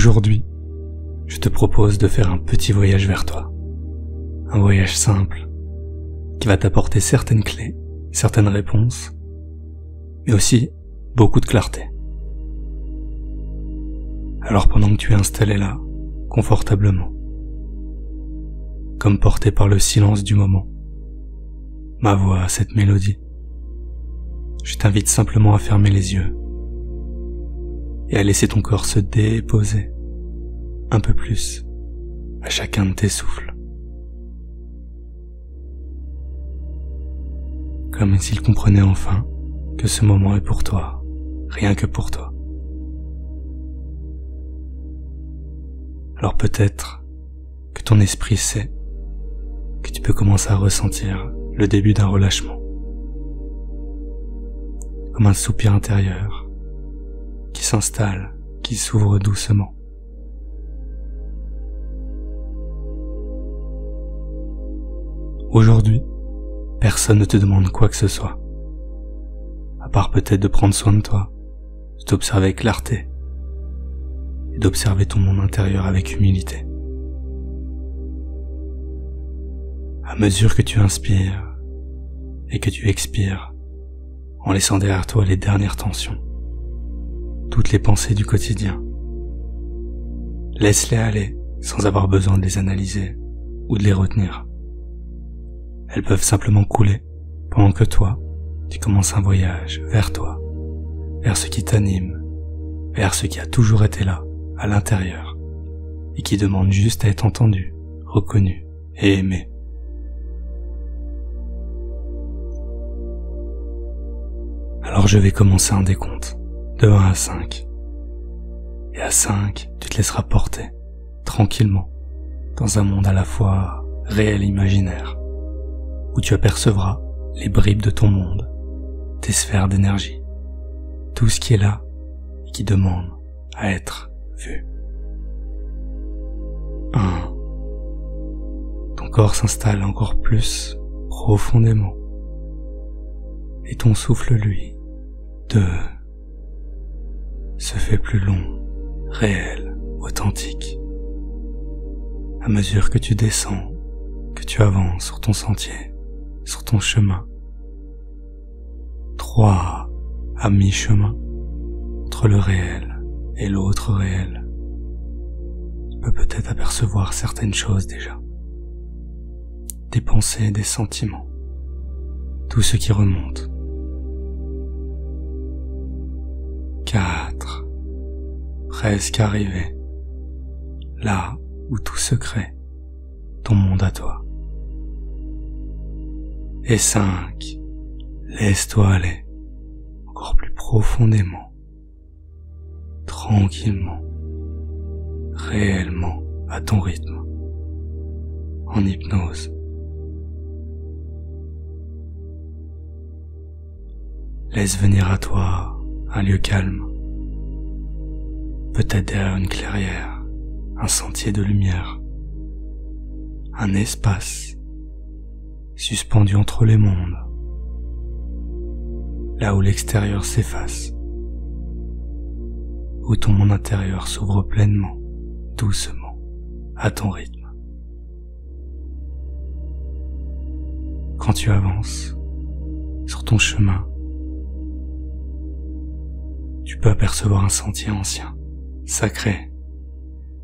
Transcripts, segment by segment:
Aujourd'hui, je te propose de faire un petit voyage vers toi. Un voyage simple, qui va t'apporter certaines clés, certaines réponses, mais aussi beaucoup de clarté. Alors pendant que tu es installé là, confortablement, comme porté par le silence du moment, ma voix, cette mélodie, je t'invite simplement à fermer les yeux et à laisser ton corps se déposer un peu plus à chacun de tes souffles. Comme s'il comprenait enfin que ce moment est pour toi, rien que pour toi. Alors peut-être que ton esprit sait que tu peux commencer à ressentir le début d'un relâchement, comme un soupir intérieur qui s'installe, qui s'ouvre doucement. Aujourd'hui, personne ne te demande quoi que ce soit, à part peut-être de prendre soin de toi, de t'observer avec clarté et d'observer ton monde intérieur avec humilité. À mesure que tu inspires et que tu expires, en laissant derrière toi les dernières tensions, toutes les pensées du quotidien, laisse-les aller sans avoir besoin de les analyser ou de les retenir. Elles peuvent simplement couler pendant que toi, tu commences un voyage vers toi, vers ce qui t'anime, vers ce qui a toujours été là, à l'intérieur, et qui demande juste à être entendu, reconnu et aimé. Alors je vais commencer un décompte, de 1 à 5. Et à 5, tu te laisseras porter, tranquillement, dans un monde à la fois réel et imaginaire, où tu apercevras les bribes de ton monde, tes sphères d'énergie, tout ce qui est là et qui demande à être vu. 1. Ton corps s'installe encore plus profondément et ton souffle, lui, 2, se fait plus long, réel, authentique. À mesure que tu descends, que tu avances sur ton sentier, sur ton chemin. 3, à mi-chemin, entre le réel et l'autre réel. Tu peux peut-être apercevoir certaines choses déjà. Des pensées, des sentiments. Tout ce qui remonte. 4, presque arrivé. Là où tout se crée, ton monde à toi. Et 5, laisse-toi aller, encore plus profondément, tranquillement, réellement, à ton rythme, en hypnose. Laisse venir à toi un lieu calme, peut-être derrière une clairière, un sentier de lumière, un espace suspendu entre les mondes, là où l'extérieur s'efface, où ton monde intérieur s'ouvre pleinement, doucement, à ton rythme. Quand tu avances sur ton chemin, tu peux apercevoir un sentier ancien, sacré,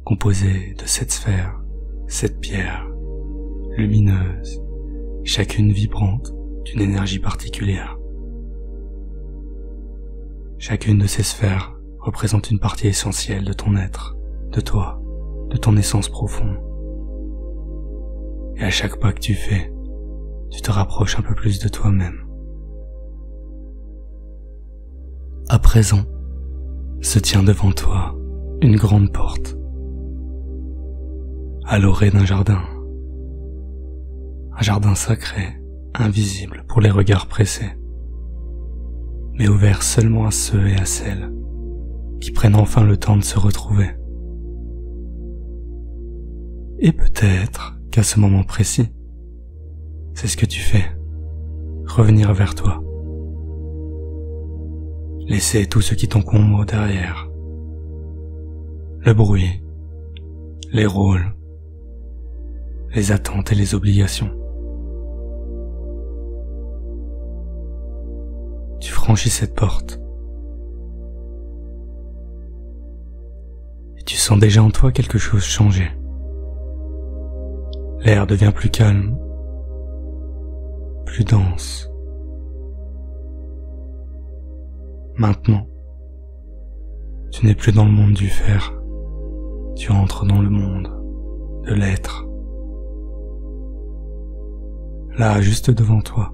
composé de 7 sphères, 7 pierres, lumineuses, chacune vibrante d'une énergie particulière. Chacune de ces sphères représente une partie essentielle de ton être, de toi, de ton essence profonde. Et à chaque pas que tu fais, tu te rapproches un peu plus de toi-même. À présent, se tient devant toi une grande porte, à l'orée d'un jardin. Un jardin sacré, invisible pour les regards pressés, mais ouvert seulement à ceux et à celles qui prennent enfin le temps de se retrouver. Et peut-être qu'à ce moment précis, c'est ce que tu fais, revenir vers toi. Laisser tout ce qui t'encombre derrière. le bruit, les rôles, les attentes et les obligations. Tu franchis cette porte et tu sens déjà en toi quelque chose changer. L'air devient plus calme, plus dense. Maintenant, tu n'es plus dans le monde du faire, tu entres dans le monde de l'être. Là, juste devant toi,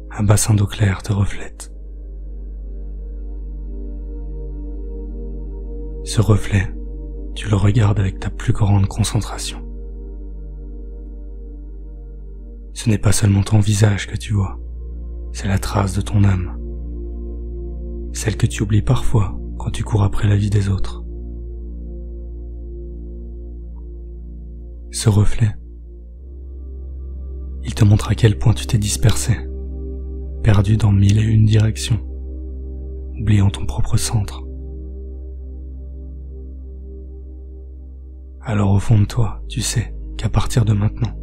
un bassin d'eau claire te reflète. Ce reflet, tu le regardes avec ta plus grande concentration. Ce n'est pas seulement ton visage que tu vois, c'est la trace de ton âme. Celle que tu oublies parfois quand tu cours après la vie des autres. Ce reflet, il te montre à quel point tu t'es dispersé, perdu dans 1001 directions, oubliant ton propre centre. Alors au fond de toi, tu sais qu'à partir de maintenant,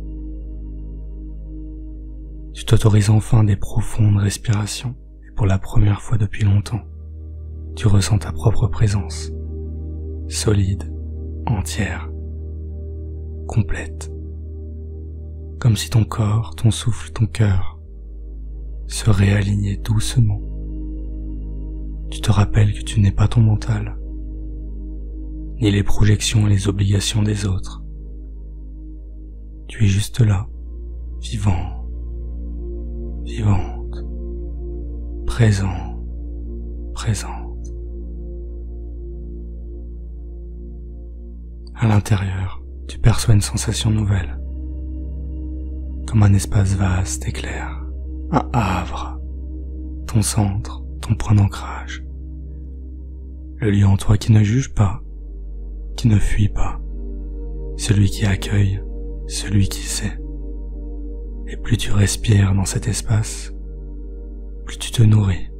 tu t'autorises enfin des profondes respirations et pour la première fois depuis longtemps, tu ressens ta propre présence, solide, entière, complète, comme si ton corps, ton souffle, ton cœur se réalignaient doucement. Tu te rappelles que tu n'es pas ton mental, ni les projections et les obligations des autres. Tu es juste là, vivant, vivante, présent, présente. À l'intérieur, tu perçois une sensation nouvelle, comme un espace vaste et clair, un havre, ton centre, ton point d'ancrage, le lieu en toi qui ne juge pas, qui ne fuit pas, celui qui accueille, celui qui sait. Et plus tu respires dans cet espace, plus tu te nourris.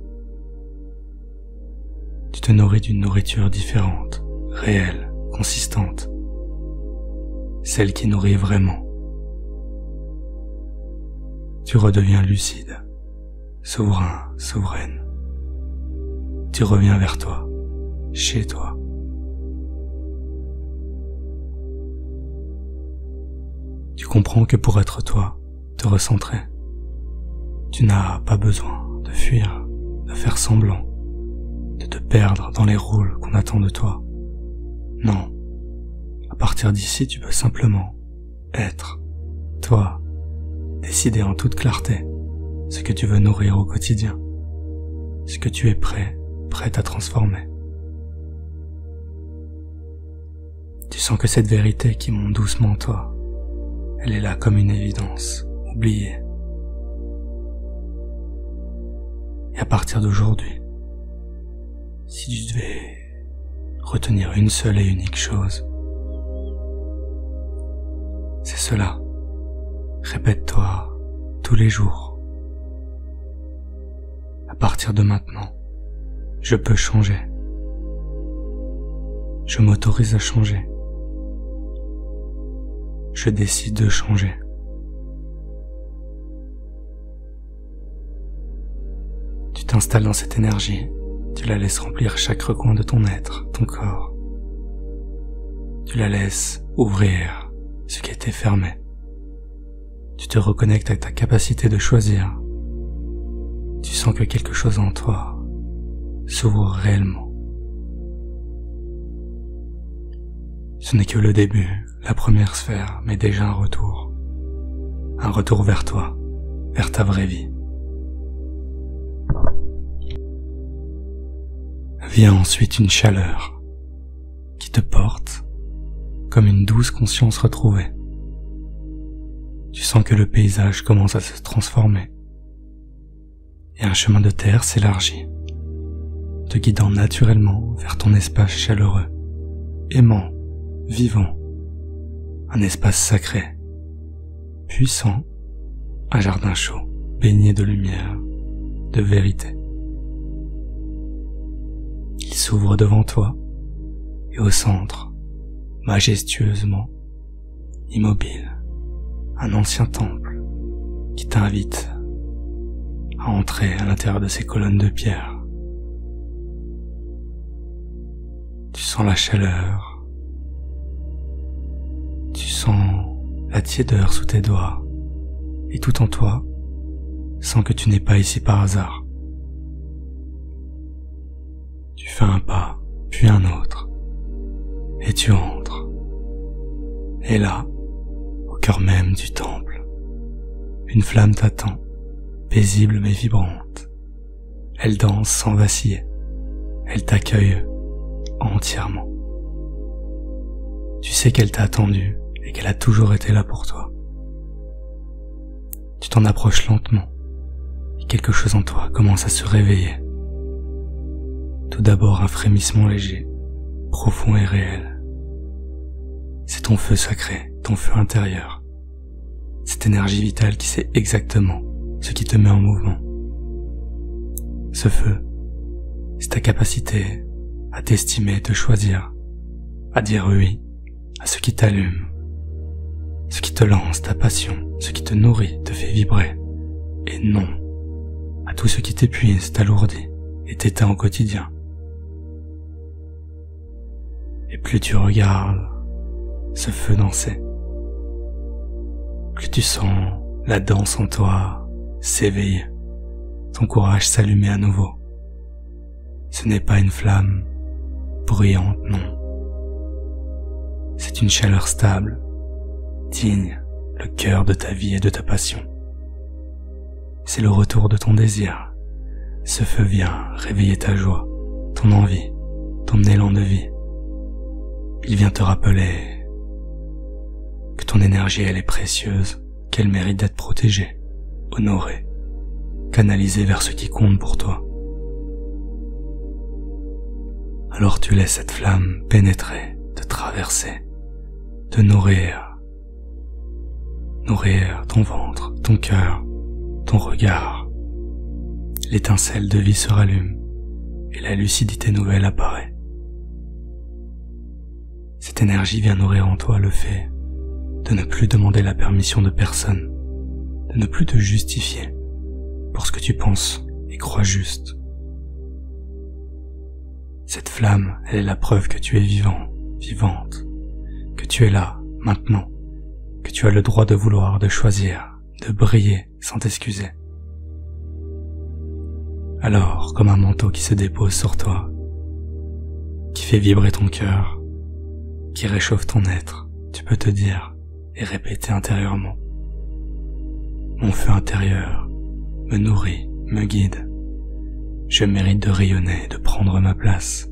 Tu te nourris d'une nourriture différente, réelle, consistante, celle qui nourrit vraiment. Tu redeviens lucide, souverain, souveraine. Tu reviens vers toi, chez toi. Tu comprends que pour être toi, te recentrer, tu n'as pas besoin de fuir, de faire semblant, de te perdre dans les rôles qu'on attend de toi. Non, à partir d'ici, tu peux simplement être toi, décider en toute clarté ce que tu veux nourrir au quotidien, ce que tu es prête à transformer. Tu sens que cette vérité qui monte doucement en toi, elle est là comme une évidence, oubliée. Et à partir d'aujourd'hui, si tu devais retenir une seule et unique chose, c'est cela. Répète-toi tous les jours. À partir de maintenant, je peux changer. Je m'autorise à changer. Je décide de changer. Tu t'installes dans cette énergie, tu la laisses remplir chaque recoin de ton être, ton corps. Tu la laisses ouvrir ce qui était fermé. Tu te reconnectes à ta capacité de choisir. Tu sens que quelque chose en toi s'ouvre réellement. Ce n'est que le début, la première sphère, mais déjà un retour. Un retour vers toi, vers ta vraie vie. Vient ensuite une chaleur qui te porte comme une douce conscience retrouvée. Tu sens que le paysage commence à se transformer et un chemin de terre s'élargit, te guidant naturellement vers ton espace chaleureux, aimant, vivant, un espace sacré, puissant, un jardin chaud, baigné de lumière, de vérité. Il s'ouvre devant toi, et Et au centre, majestueusement, immobile, un ancien temple qui t'invite à entrer à l'intérieur de ces colonnes de pierre. Tu sens la chaleur, tu sens la tiédeur sous tes doigts, et tout en toi sent que tu n'es pas ici par hasard. Tu fais un pas, puis un autre, et tu entres. Et là, au cœur même du temple, une flamme t'attend, paisible mais vibrante. Elle danse sans vaciller, elle t'accueille entièrement. Tu sais qu'elle t'a attendu et qu'elle a toujours été là pour toi. Tu t'en approches lentement et quelque chose en toi commence à se réveiller. Tout d'abord un frémissement léger, profond et réel. C'est ton feu sacré, ton feu intérieur. Cette énergie vitale qui sait exactement ce qui te met en mouvement. Ce feu, c'est ta capacité à t'estimer, te choisir, à dire oui à ce qui t'allume, ce qui te lance, ta passion, ce qui te nourrit, te fait vibrer, et non à tout ce qui t'épuise, t'alourdit et t'éteint au quotidien. Et plus tu regardes ce feu danser, plus tu sens la danse en toi s'éveiller, ton courage s'allumer à nouveau. Ce n'est pas une flamme bruyante, non. C'est une chaleur stable, digne, le cœur de ta vie et de ta passion. C'est le retour de ton désir. Ce feu vient réveiller ta joie, ton envie, ton élan de vie. Il vient te rappeler que ton énergie elle est précieuse, qu'elle mérite d'être protégée, honorée, canalisée vers ce qui compte pour toi. Alors tu laisses cette flamme pénétrer, te traverser, te nourrir ton ventre, ton cœur, ton regard. L'étincelle de vie se rallume et la lucidité nouvelle apparaît. Cette énergie vient nourrir en toi le fait de ne plus demander la permission de personne, de ne plus te justifier pour ce que tu penses et crois juste. Cette flamme, elle est la preuve que tu es vivant, vivante, que tu es là, maintenant, que tu as le droit de vouloir, de choisir, de briller sans t'excuser. Alors, comme un manteau qui se dépose sur toi, qui fait vibrer ton cœur, qui réchauffe ton être, tu peux te dire et répéter intérieurement: mon feu intérieur me nourrit, me guide. Je mérite de rayonner, de prendre ma place.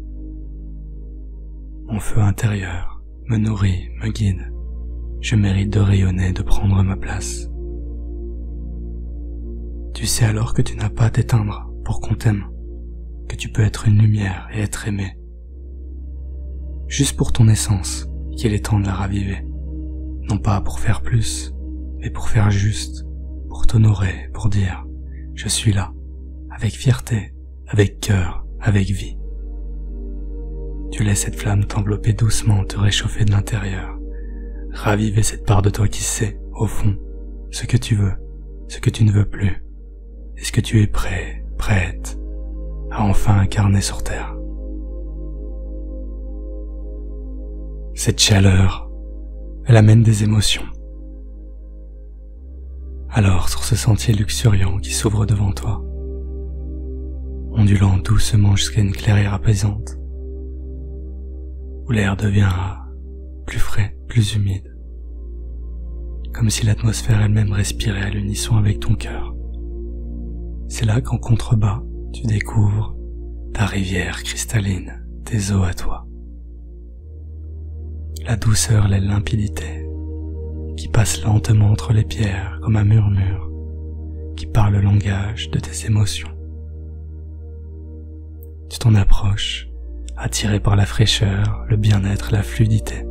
Mon feu intérieur me nourrit, me guide. Je mérite de rayonner, de prendre ma place. Tu sais alors que tu n'as pas à t'éteindre pour qu'on t'aime, que tu peux être une lumière et être aimé. Juste pour ton essence, qu'il est temps de la raviver. Non pas pour faire plus, mais pour faire juste, pour t'honorer, pour dire « je suis là », avec fierté, avec cœur, avec vie. Tu laisses cette flamme t'envelopper doucement, te réchauffer de l'intérieur, raviver cette part de toi qui sait, au fond, ce que tu veux, ce que tu ne veux plus, et ce que tu es prêt, prête à enfin incarner sur terre. Cette chaleur, elle amène des émotions. Alors, sur ce sentier luxuriant qui s'ouvre devant toi, ondulant doucement jusqu'à une clairière apaisante, où l'air devient plus frais, plus humide, comme si l'atmosphère elle-même respirait à l'unisson avec ton cœur. C'est là qu'en contrebas, tu découvres ta rivière cristalline, tes eaux à toi. La douceur, la limpidité, qui passe lentement entre les pierres comme un murmure, qui parle le langage de tes émotions. Tu t'en approches, attiré par la fraîcheur, le bien-être, la fluidité.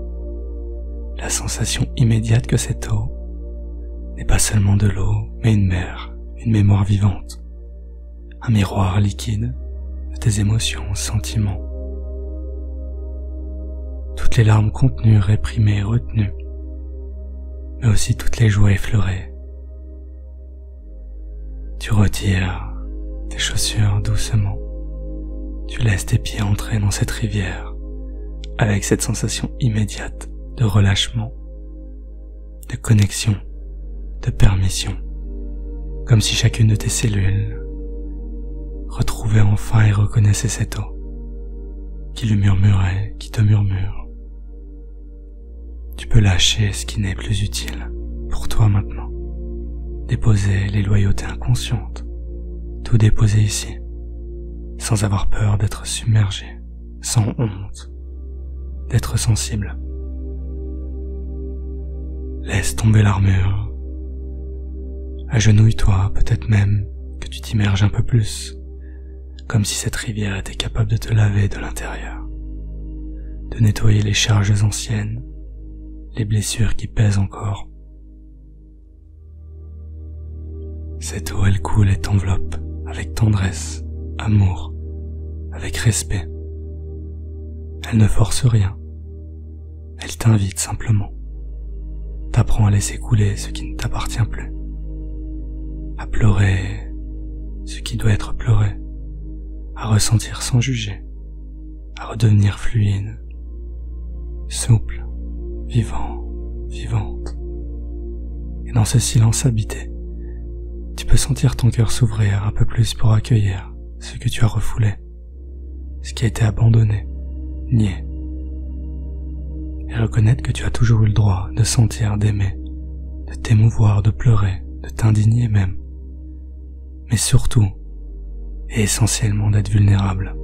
La sensation immédiate que cette eau n'est pas seulement de l'eau, mais une mer, une mémoire vivante, un miroir liquide de tes émotions, sentiments. toutes les larmes contenues, réprimées, retenues, mais aussi toutes les joies effleurées. Tu retires tes chaussures doucement, tu laisses tes pieds entrer dans cette rivière avec cette sensation immédiate de relâchement, de connexion, de permission, comme si chacune de tes cellules retrouvait enfin et reconnaissait cette eau qui lui murmurait, qui te murmure. Tu peux lâcher ce qui n'est plus utile pour toi maintenant, déposer les loyautés inconscientes, tout déposer ici, sans avoir peur d'être submergé, sans honte, d'être sensible. Laisse tomber l'armure, agenouille-toi, peut-être même que tu t'immerges un peu plus, comme si cette rivière était capable de te laver de l'intérieur, de nettoyer les charges anciennes, les blessures qui pèsent encore. Cette eau, elle coule et t'enveloppe avec tendresse, amour, avec respect. Elle ne force rien, elle t'invite simplement, t'apprend à laisser couler ce qui ne t'appartient plus, à pleurer ce qui doit être pleuré, à ressentir sans juger, à redevenir fluide, souple, vivant, vivante. Et dans ce silence habité, tu peux sentir ton cœur s'ouvrir un peu plus pour accueillir ce que tu as refoulé, ce qui a été abandonné, nié, et reconnaître que tu as toujours eu le droit de sentir, d'aimer, de t'émouvoir, de pleurer, de t'indigner même, mais surtout et essentiellement d'être vulnérable.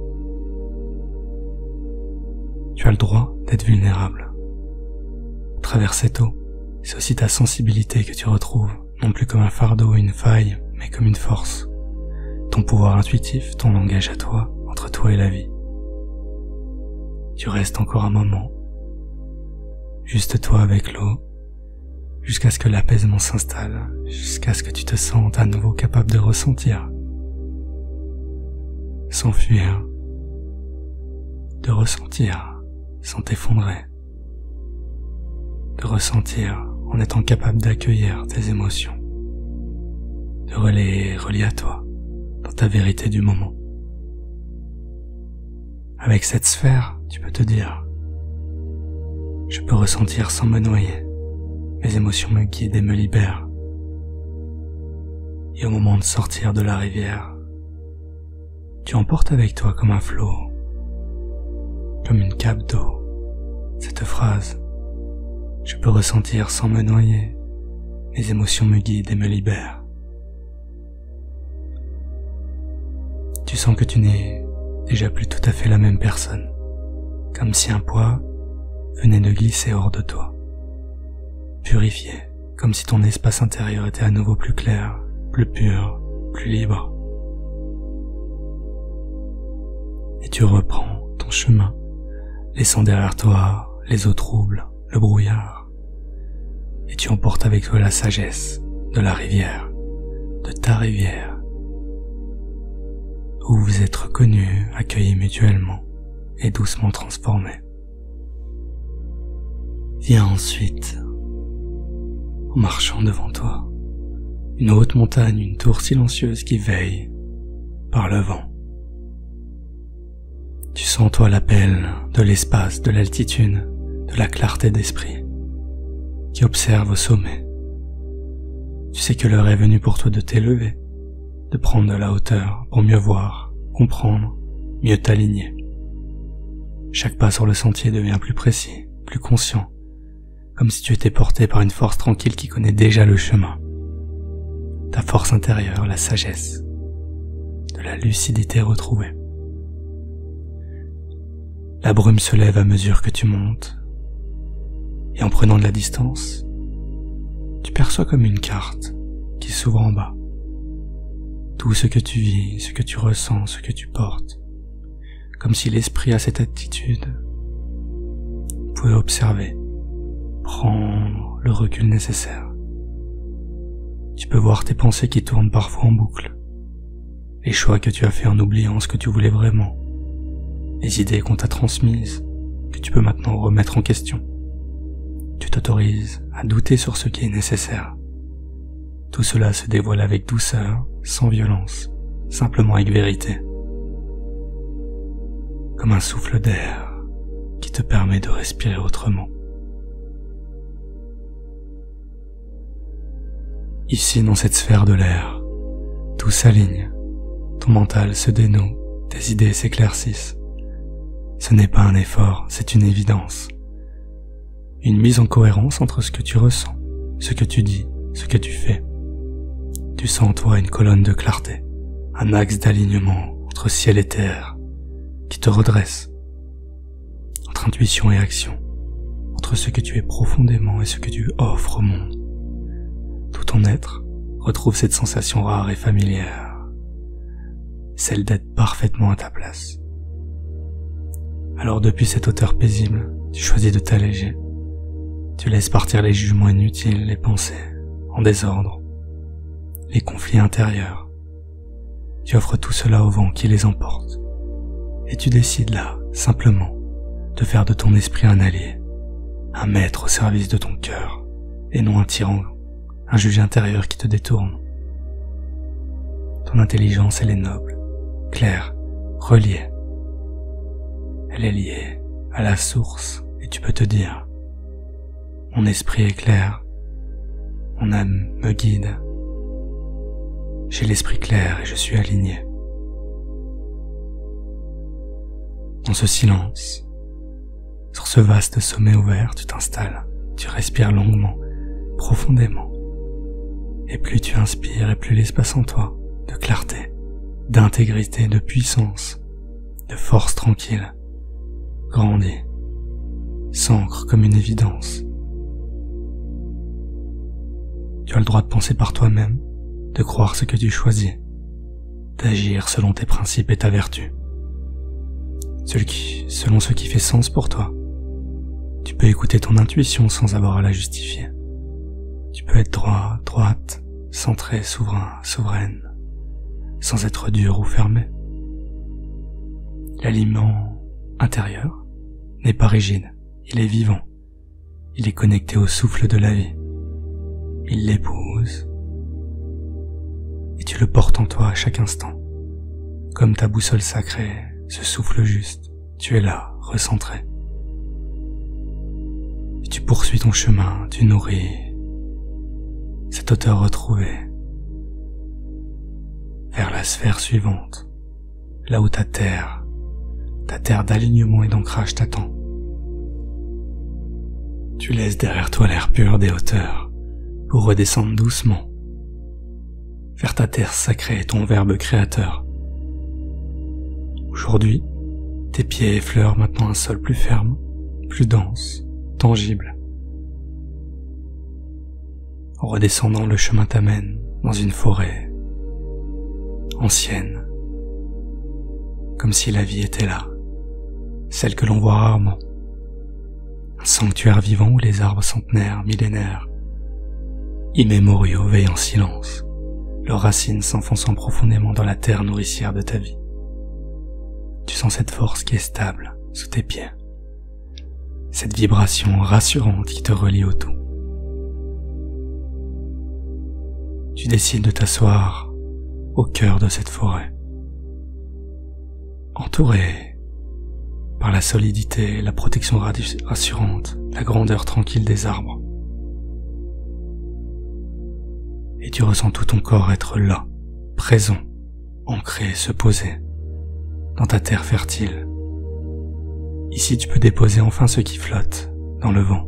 Tu as le droit d'être vulnérable. À travers cette eau, c'est aussi ta sensibilité que tu retrouves, non plus comme un fardeau ou une faille, mais comme une force. Ton pouvoir intuitif, ton langage à toi, entre toi et la vie. Tu restes encore un moment, juste toi avec l'eau, jusqu'à ce que l'apaisement s'installe, jusqu'à ce que tu te sentes à nouveau capable de ressentir, sans fuir, de ressentir sans t'effondrer, de ressentir en étant capable d'accueillir tes émotions, de les relier à toi, dans ta vérité du moment. Avec cette sphère, tu peux te dire, je peux ressentir sans me noyer, mes émotions me guident et me libèrent. Et au moment de sortir de la rivière, tu emportes avec toi comme un flot, comme une cape d'eau, cette phrase, je peux ressentir sans me noyer, mes émotions me guident et me libèrent. Tu sens que tu n'es déjà plus tout à fait la même personne, comme si un poids venait de glisser hors de toi, purifié, comme si ton espace intérieur était à nouveau plus clair, plus pur, plus libre. Et tu reprends ton chemin, laissant derrière toi les eaux troubles, le brouillard, et tu emportes avec toi la sagesse de la rivière, de ta rivière, où vous êtes reconnus, accueillis mutuellement et doucement transformés. Viens ensuite, en marchant devant toi, une haute montagne, une tour silencieuse qui veille par le vent. Tu sens toi l'appel de l'espace, de l'altitude, de la clarté d'esprit qui observe au sommet. Tu sais que l'heure est venue pour toi de t'élever, de prendre de la hauteur pour mieux voir, comprendre, mieux t'aligner. Chaque pas sur le sentier devient plus précis, plus conscient, comme si tu étais porté par une force tranquille qui connaît déjà le chemin. Ta force intérieure, la sagesse, de la lucidité retrouvée. La brume se lève à mesure que tu montes, et en prenant de la distance, tu perçois comme une carte qui s'ouvre en bas. Tout ce que tu vis, ce que tu ressens, ce que tu portes, comme si l'esprit à cette attitude pouvait observer, prendre le recul nécessaire. Tu peux voir tes pensées qui tournent parfois en boucle, les choix que tu as faits en oubliant ce que tu voulais vraiment, les idées qu'on t'a transmises, que tu peux maintenant remettre en question. Tu t'autorises à douter sur ce qui est nécessaire. Tout cela se dévoile avec douceur, sans violence, simplement avec vérité. Comme un souffle d'air qui te permet de respirer autrement. Ici, dans cette sphère de l'air, tout s'aligne, ton mental se dénoue, tes idées s'éclaircissent. Ce n'est pas un effort, c'est une évidence. Une mise en cohérence entre ce que tu ressens, ce que tu dis, ce que tu fais. Tu sens en toi une colonne de clarté, un axe d'alignement entre ciel et terre, qui te redresse, entre intuition et action, entre ce que tu es profondément et ce que tu offres au monde. Tout ton être retrouve cette sensation rare et familière, celle d'être parfaitement à ta place. Alors depuis cette hauteur paisible, tu choisis de t'alléger. Tu laisses partir les jugements inutiles, les pensées en désordre, les conflits intérieurs. Tu offres tout cela au vent qui les emporte. Et tu décides là, simplement, de faire de ton esprit un allié, un maître au service de ton cœur, et non un tyran, un juge intérieur qui te détourne. Ton intelligence, elle est noble, claire, reliée. Elle est liée à la source, et tu peux te dire, mon esprit est clair, mon âme me guide, j'ai l'esprit clair et je suis aligné. Dans ce silence, sur ce vaste sommet ouvert, tu t'installes, tu respires longuement, profondément. Et plus tu inspires et plus l'espace en toi, de clarté, d'intégrité, de puissance, de force tranquille, grandit, s'ancre comme une évidence. Tu as le droit de penser par toi-même, de croire ce que tu choisis, d'agir selon tes principes et ta vertu. Selon ce qui fait sens pour toi. Tu peux écouter ton intuition sans avoir à la justifier. Tu peux être droit, droite, centré, souverain, souveraine, sans être dur ou fermé. L'aliment intérieur n'est pas rigide, il est vivant. Il est connecté au souffle de la vie. Il l'épouse. Et tu le portes en toi à chaque instant. Comme ta boussole sacrée, ce souffle juste, tu es là, recentré. Et tu poursuis ton chemin, tu nourris cette hauteur retrouvée vers la sphère suivante, là où ta terre d'alignement et d'ancrage t'attend. Tu laisses derrière toi l'air pur des hauteurs pour redescendre doucement vers ta terre sacrée et ton verbe créateur. Aujourd'hui, tes pieds effleurent maintenant un sol plus ferme, plus dense, tangible. En redescendant, le chemin t'amène dans une forêt ancienne, comme si la vie était là, celle que l'on voit rarement. Un sanctuaire vivant où les arbres centenaires, millénaires, immémoriaux veillent en silence, leurs racines s'enfonçant profondément dans la terre nourricière de ta vie. Tu sens cette force qui est stable sous tes pieds, cette vibration rassurante qui te relie au tout. Tu décides de t'asseoir au cœur de cette forêt, entouré par la solidité, la protection rassurante, la grandeur tranquille des arbres. Et tu ressens tout ton corps être là, présent, ancré, se poser dans ta terre fertile. Ici tu peux déposer enfin ce qui flotte dans le vent,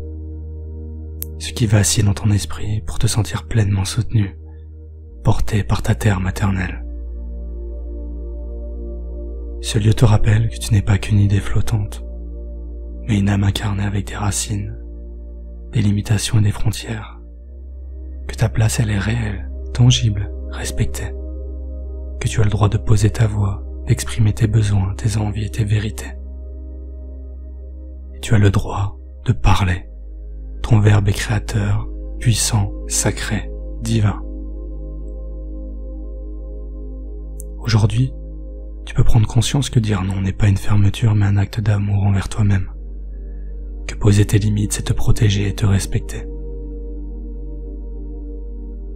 ce qui vacille dans ton esprit pour te sentir pleinement soutenu, porté par ta terre maternelle. Ce lieu te rappelle que tu n'es pas qu'une idée flottante, mais une âme incarnée avec des racines, des limitations et des frontières, que ta place elle est réelle, tangible, respectée, que tu as le droit de poser ta voix, d'exprimer tes besoins, tes envies et tes vérités. Et tu as le droit de parler. Ton verbe est créateur, puissant, sacré, divin. Aujourd'hui, tu peux prendre conscience que dire non n'est pas une fermeture mais un acte d'amour envers toi-même. que poser tes limites c'est te protéger et te respecter.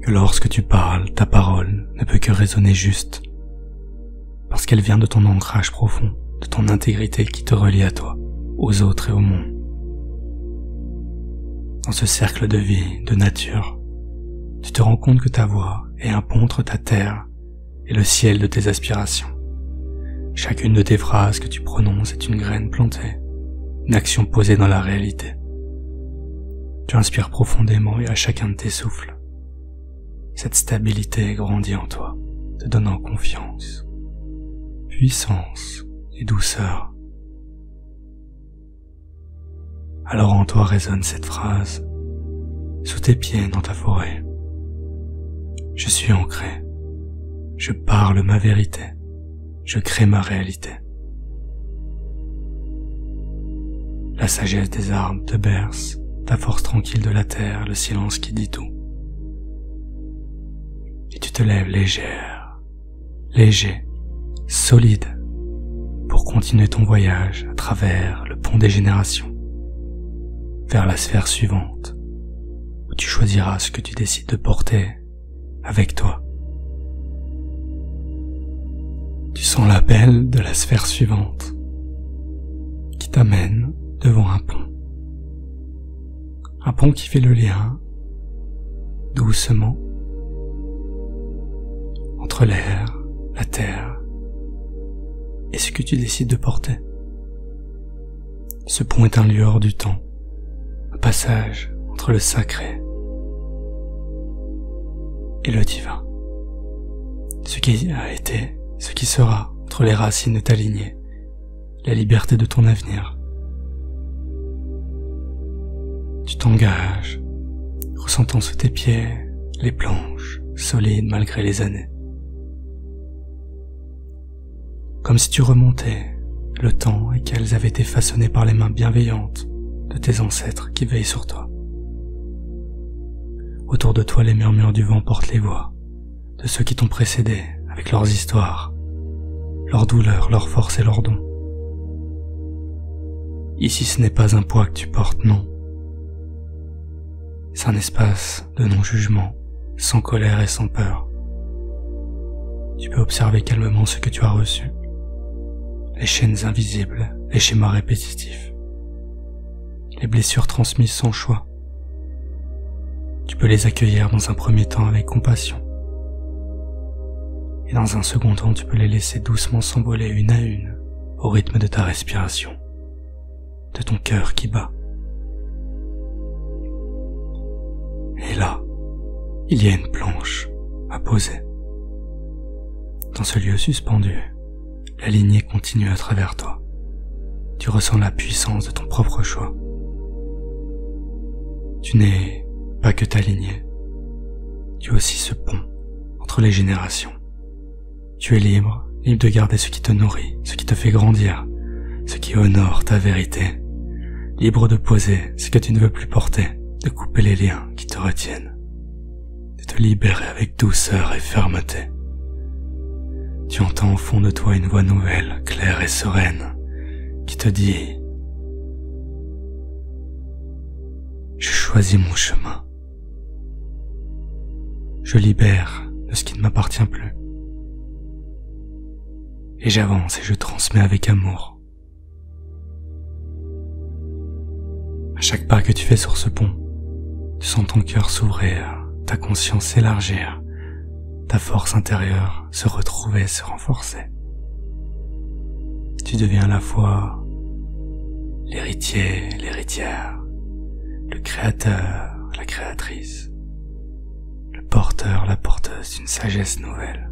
Que lorsque tu parles, ta parole ne peut que résonner juste, parce qu'elle vient de ton ancrage profond, de ton intégrité qui te relie à toi, aux autres et au monde. Dans ce cercle de vie, de nature, tu te rends compte que ta voix est un pont entre ta terre et le ciel de tes aspirations. Chacune de tes phrases que tu prononces est une graine plantée, une action posée dans la réalité. Tu inspires profondément et à chacun de tes souffles. Cette stabilité grandit en toi, te donnant confiance, puissance et douceur. Alors en toi résonne cette phrase, sous tes pieds dans ta forêt. Je suis ancré, je parle ma vérité, je crée ma réalité. La sagesse des arbres te berce, ta force tranquille de la terre, le silence qui dit tout. Et tu te lèves légère, léger, solide, pour continuer ton voyage à travers le pont des générations, vers la sphère suivante, où tu choisiras ce que tu décides de porter avec toi. Tu sens l'appel de la sphère suivante, qui t'amène devant un pont. Un pont qui fait le lien, doucement, entre l'air, la terre, et ce que tu décides de porter. Ce pont est un lieu hors du temps, un passage entre le sacré et le divin. Ce qui a été, ce qui sera, entre les racines de ta lignée, la liberté de ton avenir. Tu t'engages, ressentant sous tes pieds les planches, solides malgré les années. Comme si tu remontais le temps et qu'elles avaient été façonnées par les mains bienveillantes de tes ancêtres qui veillent sur toi. Autour de toi, les murmures du vent portent les voix de ceux qui t'ont précédé avec leurs histoires, leurs douleurs, leurs forces et leurs dons. Ici, ce n'est pas un poids que tu portes, non. C'est un espace de non-jugement, sans colère et sans peur. Tu peux observer calmement ce que tu as reçu, les chaînes invisibles, les schémas répétitifs, les blessures transmises sans choix. Tu peux les accueillir dans un premier temps avec compassion. Et dans un second temps, tu peux les laisser doucement s'envoler une à une, au rythme de ta respiration, de ton cœur qui bat. Et là, il y a une planche à poser. Dans ce lieu suspendu, la lignée continue à travers toi. Tu ressens la puissance de ton propre choix. Tu n'es pas que ta lignée. Tu es aussi ce pont entre les générations. Tu es libre de garder ce qui te nourrit, ce qui te fait grandir, ce qui honore ta vérité. Libre de poser ce que tu ne veux plus porter, de couper les liens qui te retiennent, de te libérer avec douceur et fermeté. Tu entends au fond de toi une voix nouvelle, claire et sereine, qui te dit « Je choisis mon chemin. Je libère de ce qui ne m'appartient plus. Et j'avance et je transmets avec amour. » À chaque pas que tu fais sur ce pont, tu sens ton cœur s'ouvrir, ta conscience s'élargir, ta force intérieure se retrouver, se renforcer. Tu deviens à la fois l'héritier, l'héritière, le créateur, la créatrice, le porteur, la porteuse d'une sagesse nouvelle.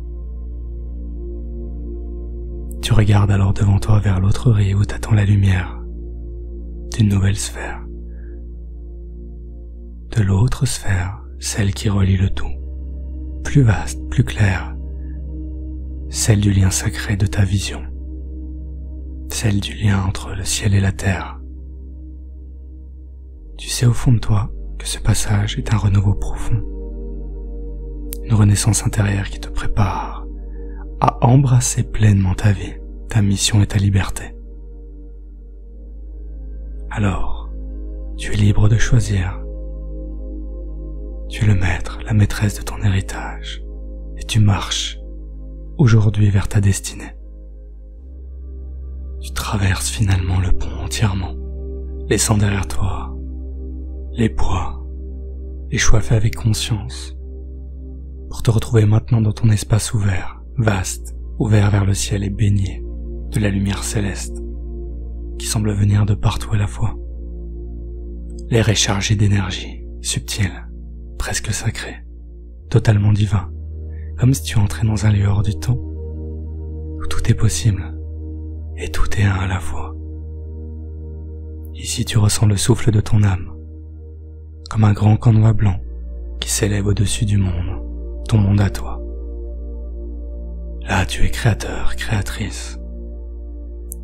Tu regardes alors devant toi vers l'autre rive où t'attend la lumière d'une nouvelle sphère. De l'autre sphère, celle qui relie le tout, plus vaste, plus claire, celle du lien sacré de ta vision, celle du lien entre le ciel et la terre. Tu sais au fond de toi que ce passage est un renouveau profond, une renaissance intérieure qui te prépare à embrasser pleinement ta vie, ta mission et ta liberté. Alors, Tu es libre de choisir. Tu es le maître, la maîtresse de ton héritage, et tu marches aujourd'hui vers ta destinée. Tu traverses finalement le pont entièrement, laissant derrière toi les poids, les choix faits avec conscience, pour te retrouver maintenant dans ton espace ouvert, vaste, ouvert vers le ciel et baigné de la lumière céleste, qui semble venir de partout à la fois. L'air est chargé d'énergie, subtile, presque sacré, totalement divin, comme si tu entrais dans un lieu hors du temps, où tout est possible, et tout est un à la fois. Ici tu ressens le souffle de ton âme, comme un grand canevas blanc qui s'élève au-dessus du monde, ton monde à toi. Là tu es créateur, créatrice.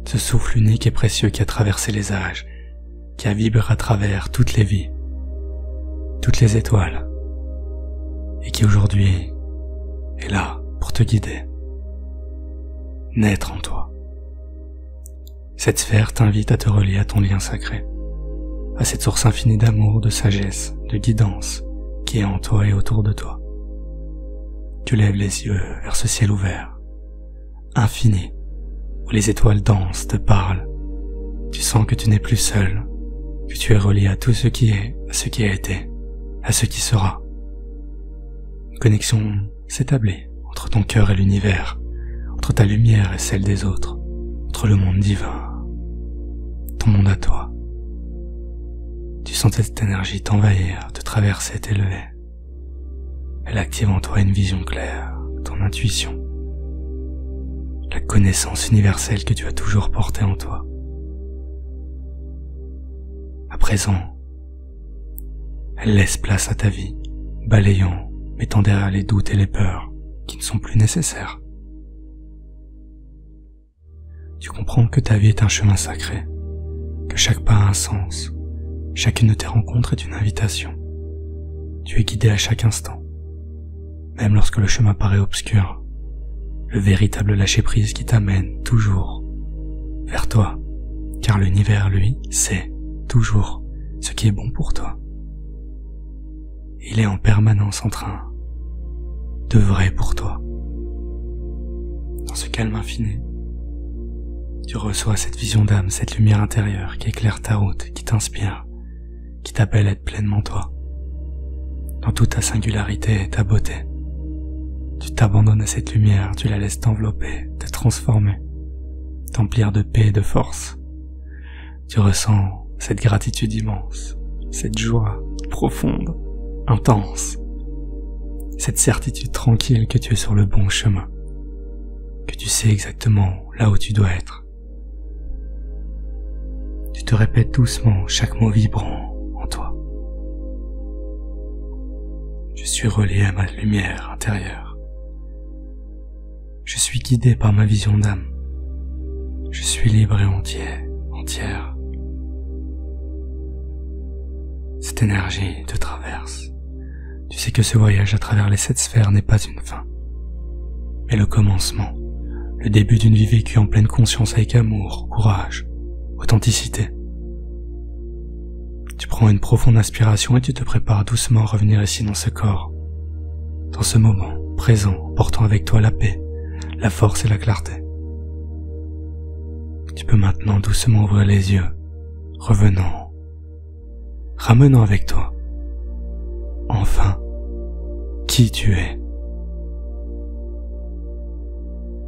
Ce souffle unique et précieux qui a traversé les âges, qui a vibré à travers toutes les vies, toutes les étoiles, et qui aujourd'hui est là pour te guider, naître en toi. Cette sphère t'invite à te relier à ton lien sacré, à cette source infinie d'amour, de sagesse, de guidance qui est en toi et autour de toi. Tu lèves les yeux vers ce ciel ouvert, infini, où les étoiles dansent, te parlent. Tu sens que tu n'es plus seul, que tu es relié à tout ce qui est, à ce qui a été, à ce qui sera. Une connexion s'établit entre ton cœur et l'univers, entre ta lumière et celle des autres, entre le monde divin, ton monde à toi. Tu sens cette énergie t'envahir, te traverser, t'élever. Elle active en toi une vision claire, ton intuition, la connaissance universelle que tu as toujours portée en toi. À présent, elle laisse place à ta vie, balayant, mettant derrière les doutes et les peurs qui ne sont plus nécessaires. Tu comprends que ta vie est un chemin sacré, que chaque pas a un sens, chacune de tes rencontres est une invitation. Tu es guidé à chaque instant, même lorsque le chemin paraît obscur, le véritable lâcher-prise qui t'amène toujours vers toi, car l'univers, lui, sait toujours ce qui est bon pour toi. Il est en permanence en train d'œuvrer pour toi. Dans ce calme infini, tu reçois cette vision d'âme, cette lumière intérieure qui éclaire ta route, qui t'inspire, qui t'appelle à être pleinement toi. Dans toute ta singularité et ta beauté, tu t'abandonnes à cette lumière, tu la laisses t'envelopper, te transformer, t'emplir de paix et de force. Tu ressens cette gratitude immense, cette joie profonde, intense, cette certitude tranquille que tu es sur le bon chemin, que tu sais exactement là où tu dois être. Tu te répètes doucement chaque mot vibrant en toi. Je suis relié à ma lumière intérieure. Je suis guidé par ma vision d'âme. Je suis libre et entière. Cette énergie te traverse. Tu sais que ce voyage à travers les 7 sphères n'est pas une fin, mais le commencement, le début d'une vie vécue en pleine conscience avec amour, courage, authenticité. Tu prends une profonde inspiration et tu te prépares doucement à revenir ici dans ce corps, dans ce moment présent, portant avec toi la paix, la force et la clarté. Tu peux maintenant doucement ouvrir les yeux, ramenant avec toi, enfin, qui tu es.